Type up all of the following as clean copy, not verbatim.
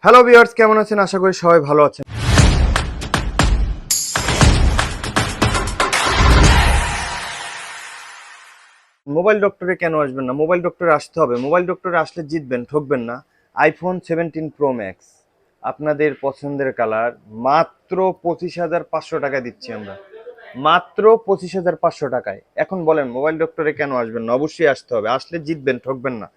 Hello viewers, কেমন আছেন? আশা করি সবাই ভালো আছেন। মোবাইল ডক্টরে কেন আসবেন না? মোবাইল ডক্টরে আসতে হবে। মোবাইল ডক্টরে আসলে জিতবেন, ঠকবেন না। আইফোন 17 প্রো ম্যাক্স আপনাদের পছন্দের কালার মাত্র 25,500 টাকায় দিচ্ছি আমরা। মাত্র 25,500 টাকায়। এখন বলেন মোবাইল ডক্টরে কেন আসবেন না? অবশ্যই আসতে হবে। আসলে জিতবেন, ঠকবেন না।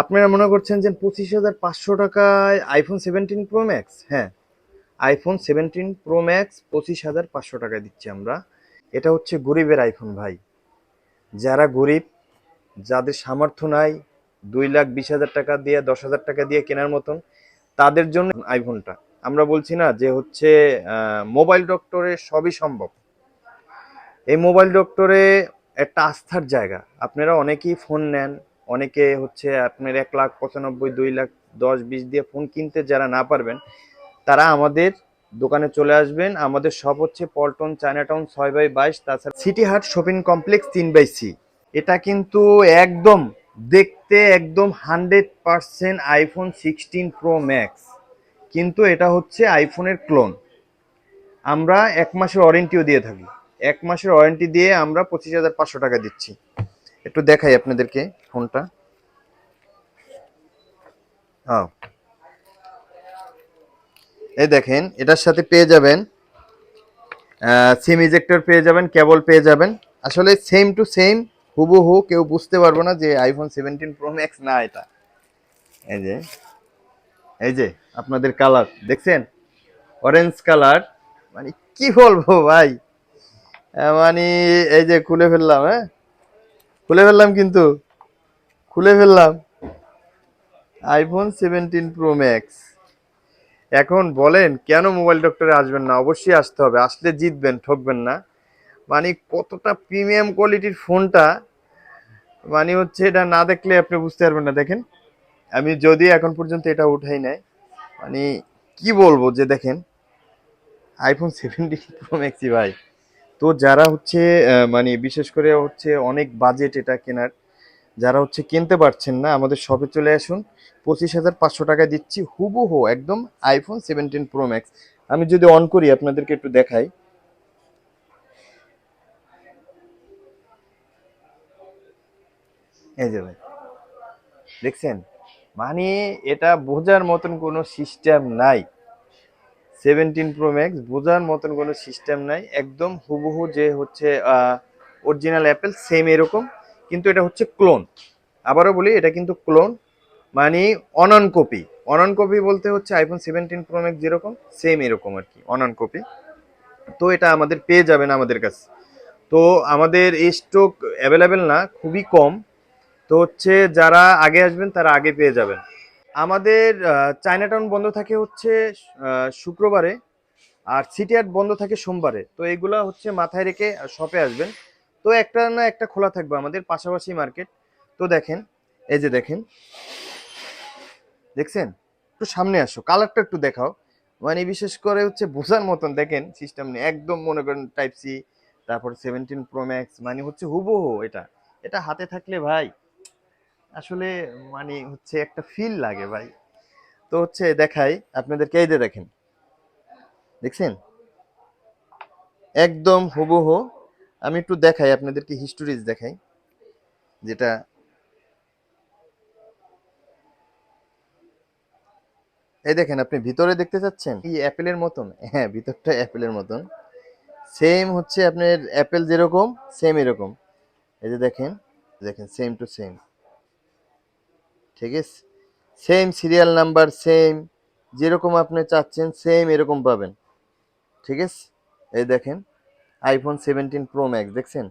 আপনারা মনে করছেন যে 25,500 টাকায় আইফোন 17 প্রো ম্যাক্স? হ্যাঁ, আইফোন 17 প্রো ম্যাক্স 25,500 টাকায় দিচ্ছি আমরা। এটা হচ্ছে গরিবের আইফোন ভাই। যারা গরিব, যাদের সামর্থ্য নাই 2,20,000 টাকা দিয়ে 10,000 টাকা দিয়ে কেনার মতন, তাদের জন্য আইফোনটা। আমরা বলছি না যে হচ্ছে মোবাইল ডক্টরে সবই সম্ভব। এই মোবাইল ডক্টরে একটা আস্থার জায়গা। আপনারা অনেকেই ফোন নেন, অনেকে হচ্ছে আপনার 1,95,000, 2,00,000, 10-20 দিয়ে ফোন কিনতে যারা না পারবেন, তারা আমাদের দোকানে চলে আসবেন। আমাদের শপ হচ্ছে পল্টন চায়নাটাউন 6/22, তাছাড়া সিটি হাট শপিং কমপ্লেক্স 3/C। এটা কিন্তু একদম দেখতে একদম 100% আইফোন 16 প্রো ম্যাক্স, কিন্তু এটা হচ্ছে আইফোনের ক্লোন। আমরা 1 মাসের ওয়ারেন্টিও দিয়ে থাকি। 1 মাসের ওয়ারেন্টি দিয়ে আমরা 25,500 টাকা দিচ্ছি। একটু দেখাই আপনাদেরকে ফোনটা। হ্যাঁ, এই দেখেন, এটার সাথে পেয়ে যাবেন সিম ইজেক্টর, পেয়ে যাবেন কেবল, পেয়ে যাবেন। আসলে সেম টু সেম, হুবহু, কেউ বুঝতে পারবো না যে আইফোন 17 প্রো ম্যাক্স না এটা। এই যে, এই যে আপনাদের কালার দেখছেন, অরেঞ্জ কালার। মানে কি বলবো ভাই, মানে এই যে খুলে ফেললাম, হ্যাঁ খুলে ফেললাম, কিন্তু খুলে ফেললাম আইফোন 17 প্রো ম্যাক্স। এখন বলেন কেন মোবাইল ডক্টরে আসবেন না? অবশ্যই আসতে হবে। আসলে জিতবেন, ঠকবেন না। মানে কতটা প্রিমিয়াম কোয়ালিটির ফোনটা, মানে হচ্ছে এটা না দেখলে আপনি বুঝতে পারবেন না। দেখেন, আমি যদি এখন পর্যন্ত এটা উঠাই নাই, মানে কি বলবো যে দেখেন আইফোন 17 প্রো ম্যাক্সই ভাই। তো যারা হচ্ছে মানে বিশেষ করে হচ্ছে অনেক বাজেট এটা কেনার, যারা হচ্ছে কিনতে পারছেন না, আমাদের শপে চলে আসুন। 25,500 টাকায় দিচ্ছি হুবহু একদম আইফোন 17 প্রো ম্যাক্স। আমি যদি অন করি আপনাদেরকে একটু দেখাই। এই যে ভাই, দেখছেন, মানে এটা বোঝার মতন কোনো সিস্টেম নাই। 17 প্রো ম্যাক্স বোঝার মতন কোনো সিস্টেম নাই। একদম হুবহু যে হচ্ছে অরিজিনাল অ্যাপেল সেম এরকম, কিন্তু এটা হচ্ছে ক্লোন। আবারও বলি, এটা কিন্তু ক্লোন, মানে অনন কপি। অনন কপি বলতে হচ্ছে আইফোন 17 প্রো ম্যাক্স যেরকম সেম এরকম আর কি, অনন কপি। তো এটা আমাদের পেয়ে যাবেন আমাদের কাছে। তো আমাদের স্টক অ্যাভেলেবেল না, খুবই কম। তো হচ্ছে যারা আগে আসবেন তারা আগে পেয়ে যাবেন। আমাদের চায়নাটাউন বন্ধ থাকে হচ্ছে শুক্রবারে, আর সিটি হাট বন্ধ থাকে সোমবারে। তো এগুলা হচ্ছে মাথায় রেখে শপে আসবেন। তো একটা না একটা খোলা থাকবে আমাদের, পাশাপাশি মার্কেট। তো দেখেন, এই যে দেখেন, দেখছেন, একটু সামনে আসো, কালারটা একটু দেখাও। মানে বিশেষ করে হচ্ছে বোঝার মতন দেখেন সিস্টেম নেই, একদম মনে করেন টাইপ সি। তারপর 17 প্রো ম্যাক্স মানে হচ্ছে হুবহু এটা। এটা হাতে থাকলে ভাই আসলে মানে হচ্ছে একটা ফিল লাগে ভাই। তো হচ্ছে দেখাই আপনাদেরকে, এই যে দেখেন, দেখছেন, একদম হুবহু। আমি একটু দেখাই আপনাদেরকে, হিস্টোরিজ দেখাই, যেটা এই দেখেন, আপনি ভিতরে দেখতে চাচ্ছেন কি অ্যাপেলের মতন? হ্যাঁ, ভিতরটা অ্যাপেলের মতন। সেম হচ্ছে আপনার অ্যাপেল যেরকম সেম এরকম। এই যে দেখেন, দেখেন সেম টু সেম, ঠিক আছে? সেম সিরিয়াল নাম্বার, সেম যেরকম আপনি চাচ্ছেন সেম এরকম পাবেন, ঠিক আছে? এই দেখেন আইফোন 17 প্রো ম্যাক্স, দেখছেন?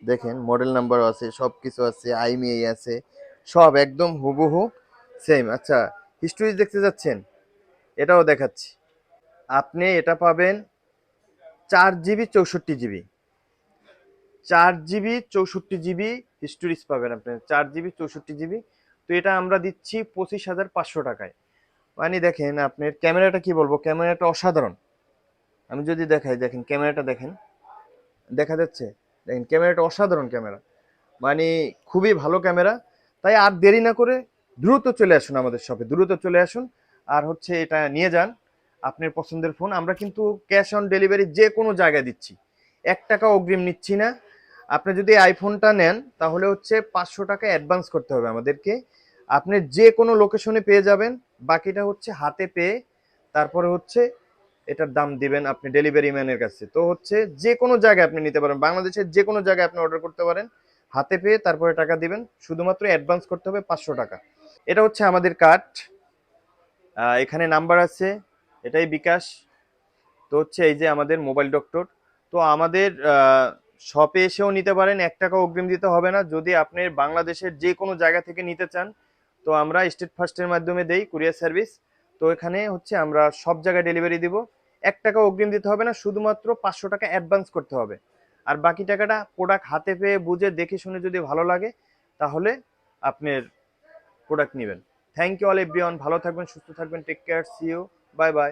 দেখেন মডেল নাম্বার আছে, সব কিছু আছে, আইএমইআই আছে, সব একদম হুবহু সেম। আচ্ছা, হিস্টোরি দেখতে যাচ্ছেন? এটাও দেখাচ্ছি। আপনি এটা পাবেন 4 GB 64 GB, 4 GB 64 GB storage পাবেন আপনি, 4 জিবি 64 জিবি। তো এটা আমরা দিচ্ছি 25,500 টাকায়। মানে দেখেন আপনার ক্যামেরাটা কি বলবো, ক্যামেরাটা অসাধারণ। আমি যদি দেখাই, দেখেন ক্যামেরাটা দেখেন, দেখা যাচ্ছে? দেখেন ক্যামেরাটা অসাধারণ ক্যামেরা, মানে খুবই ভালো ক্যামেরা। তাই আর দেরি না করে দ্রুত চলে আসুন আমাদের শপে, দ্রুত চলে আসুন। আর হচ্ছে এটা নিয়ে যান আপনার পছন্দের ফোন। আমরা কিন্তু ক্যাশ অন ডেলিভারি যে কোনো জায়গায় দিচ্ছি, 1 টাকা অগ্রিম নিচ্ছি না। আপনি যদি আইফোনটা নেন তাহলে হচ্ছে 500 টাকা অ্যাডভান্স করতে হবে আমাদেরকে। আপনি যে কোনো লোকেশনে পেয়ে যাবেন, বাকিটা হচ্ছে হাতে পেয়ে তারপরে হচ্ছে এটার দাম দিবেন আপনি ডেলিভারি ম্যানের কাছে। তো হচ্ছে যে কোনো জায়গায় আপনি নিতে পারেন, বাংলাদেশের যে কোনো জায়গায় আপনি অর্ডার করতে পারেন, হাতে পেয়ে তারপরে টাকা দিবেন, শুধুমাত্র অ্যাডভান্স করতে হবে 500 টাকা। এটা হচ্ছে আমাদের কার্ড, এখানে নাম্বার আছে, এটাই বিকাশ। তো হচ্ছে এই যে আমাদের মোবাইল ডক্টর। তো আমাদের শপে এসেও নিতে পারেন, 1 টাকা অগ্রিম দিতে হবে না। যদি আপনি বাংলাদেশের যে কোনো জায়গা থেকে নিতে চান, তো আমরা স্টেট ফার্স্টের মাধ্যমে দেই কুরিয়ার সার্ভিস। তো এখানে হচ্ছে আমরা সব জায়গায় ডেলিভারি দিব। 1 টাকা অগ্রিম দিতে হবে না, শুধুমাত্র 500 টাকা অ্যাডভান্স করতে হবে। আর বাকি টাকাটা প্রোডাক্ট হাতে পেয়ে বুঝে দেখে শুনে যদি ভালো লাগে তাহলে আপনার প্রোডাক্ট নেবেন। থ্যাংক ইউ অল এভরিওয়ান, ভালো থাকবেন, সুস্থ থাকবেন, take care, see you, bye by.